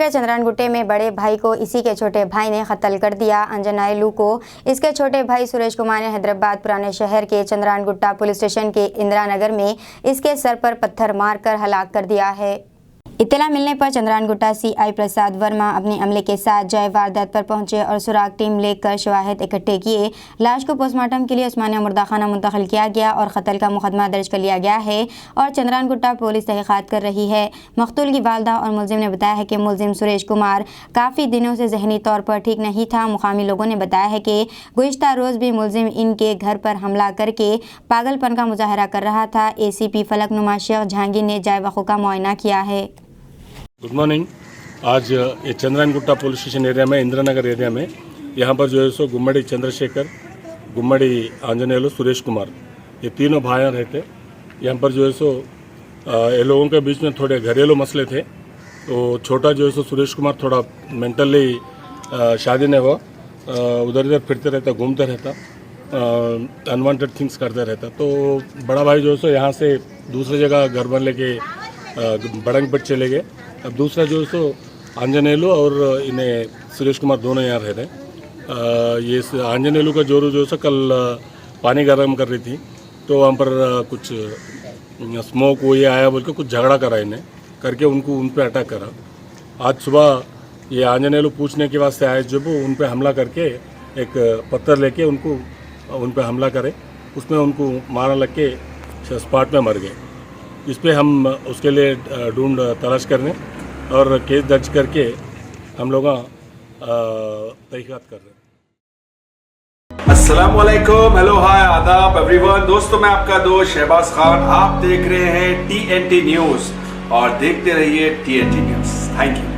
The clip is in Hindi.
के चंद्रानगुट्टे में बड़े भाई को इसी के छोटे भाई ने कत्ल कर दिया। अंजनायलू को इसके छोटे भाई सुरेश कुमार ने हैदराबाद पुराने शहर के चंद्रानगुट्टा पुलिस स्टेशन के इंदिरा नगर में इसके सर पर पत्थर मारकर हलाक कर दिया है। इत्तला मिलने पर चंद्रानगुट्टा सीआई प्रसाद वर्मा अपने अमले के साथ जय वारदात पर पहुंचे और सुराग टीम लेकर शवाहिद इकट्ठे किए। लाश को पोस्टमार्टम के लिए उस्मानिया मुर्दाखाना मुंतकिल किया गया और कत्ल का मुकदमा दर्ज कर लिया गया है और चंद्रानगुट्टा पुलिस तहकीकात कर रही है। मकतूल की वालदा और मुलजिम ने बताया है कि मुलजिम सुरेश कुमार काफ़ी दिनों से जहनी तौर पर ठीक नहीं था। मुकामी लोगों ने बताया है कि गुज़िश्ता रोज़ भी मुलजिम इनके घर पर हमला करके पागलपन का मुजाहरा कर रहा था। ACP फलकनुमा शेख जहांगीर ने जाए वक़्त का मुआयना किया है। Good morning. आज ये चंद्रानगुट्टा पुलिस स्टेशन एरिया में, इंदिरा नगर एरिया में, यहाँ पर जो है सो गुम्मड़ी चंद्रशेखर, गुम्मड़ी आंजनेयलू, सुरेश कुमार, ये तीनों भाई रहते। यहाँ पर जो है सो ये लोगों के बीच में थोड़े घरेलू मसले थे। तो छोटा जो है सो सुरेश कुमार थोड़ा मेंटली शादी नहीं हुआ, उधर इधर फिरते रहता, घूमते रहता, अनवांटेड थिंग्स करते रहता। तो बड़ा भाई जो है सो यहाँ से दूसरी जगह घर बन लेके बड़ंगपेट चले गए। अब दूसरा जो है सो आंजनेयलू और इन्हें सुरेश कुमार दोनों यहाँ रह रहे। ये आंजनेयलू का जोरू जो है कल पानी गर्म कर रही थी, तो वहाँ पर कुछ स्मोक वो ये आया बोल के कुछ झगड़ा करा इन्हें करके उन पर अटैक करा। आज सुबह ये आंजनेयलू पूछने के वास्ते आए, जब उन पर हमला करके एक पत्थर लेके उन पर हमला करे, उसमें उनको मारा लग के स्पॉट में मर गए। इस पर हम उसके लिए ढूंढ तलाश करने और केस दर्ज करके हम लोग तहकीकात कर रहे हैं। अस्सलाम वालेकुम, हेलो, हाय, आदाब एवरीवन। दोस्तों, मैं आपका दोस्त शहबाज खान, आप देख रहे हैं TNT न्यूज़ और देखते रहिए TNT न्यूज़। Thank you.